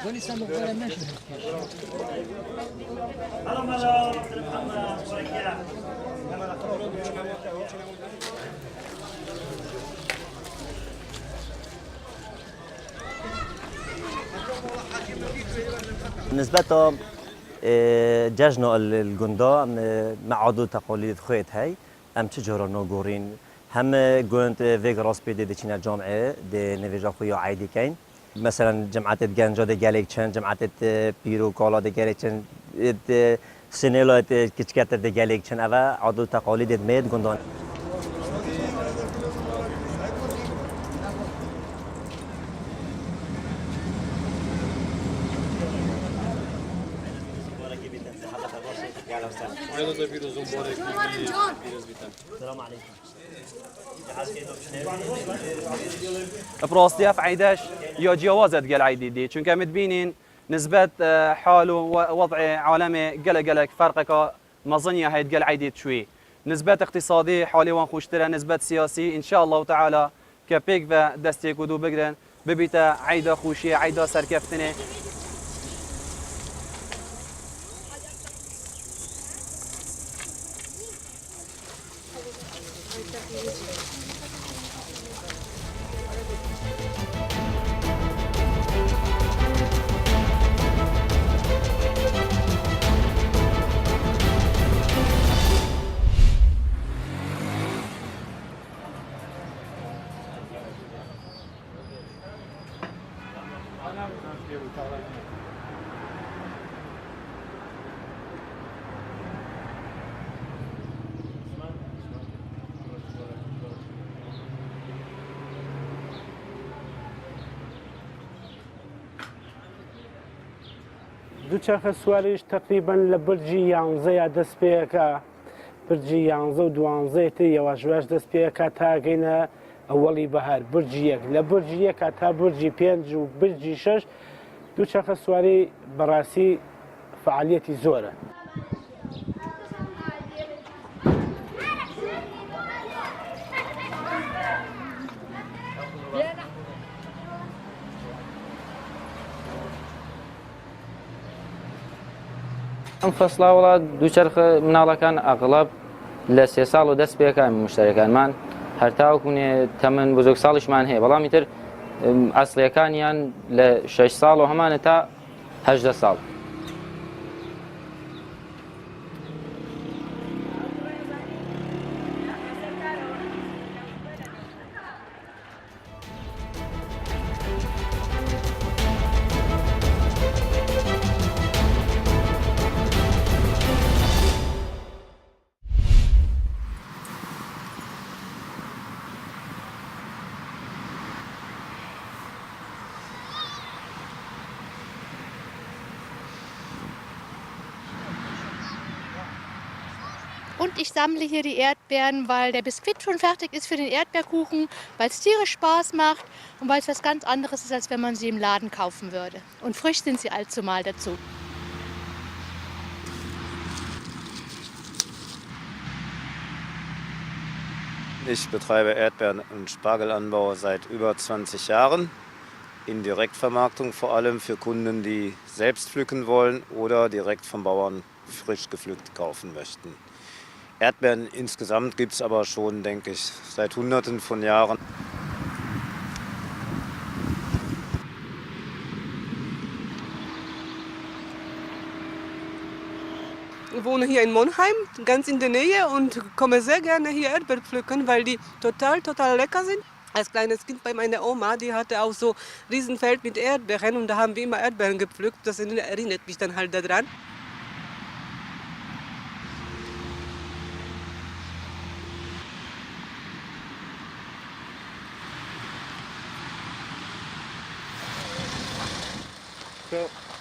بالنسبة جشن الجنداء مع عضو تقاليد خويت هاي ام تجارة نوغورين هم جونت فيك راسبيدي دي تشينا جامعة دي نفيجا خويا عادي كاين مثلا جماعة جنجا دي جاليكشن جماعة بيرو كالا دي جاليكشن سنيلا كيتشكاتر دي جاليكشن اوا عضو تقاليد ميد جندان السلام عليكم. براستي اف عيداش يا جوازت قال عيدي دي چونك متبينين نسبة حال ووضع عالمي قلق فرقك مظنية هيد قال عيدي شوي نسبة اقتصادي حالي وان خوشترا نسبة سياسي ان شاء الله تعالى كبيك و دستيك ودو بقرن ببيتا عيدا خوشي عيدا سركفتني دووچەرخە سواریش تقریبا لە برجی 11 دەست پێەکە برجی 11 و 12 یەواشواش دەست پێەکە تا گەینە ئەوەڵی بەهار برجی 1 لە برجی 1 تا برجی 5 و برجی 6 دووچەرخە سواری بەڕاستی فعالیەتی زۆرە. ئەم فەسڵا وڵات دووچەرخە مناڵەکان ئەغڵب لە 3 ساڵ و دەست پێەکان مشتەرەکانمان هەر تاوەکوونێ تەمەن بزرگ ساڵیشمان هەیە بەڵامی تر ئەسڵیەکانیان لە 6 ساڵ و هەمانە تا 18 ساڵ. Und ich sammle hier die Erdbeeren, weil der Biskuit schon fertig ist für den Erdbeerkuchen, weil es tierisch Spaß macht und weil es was ganz anderes ist, als wenn man sie im Laden kaufen würde. Und frisch sind sie allzumal dazu. Ich betreibe Erdbeeren- und Spargelanbau seit über 20 Jahren. In Direktvermarktung vor allem für Kunden, die selbst pflücken wollen oder direkt vom Bauern frisch gepflückt kaufen möchten. Erdbeeren insgesamt gibt es aber schon, denke ich, seit Hunderten von Jahren. Ich wohne hier in Monheim, ganz in der Nähe und komme sehr gerne hier Erdbeeren pflücken, weil die total lecker sind. Als kleines Kind bei meiner Oma, die hatte auch so ein Riesenfeld mit Erdbeeren und da haben wir immer Erdbeeren gepflückt. Das erinnert mich dann halt daran. So.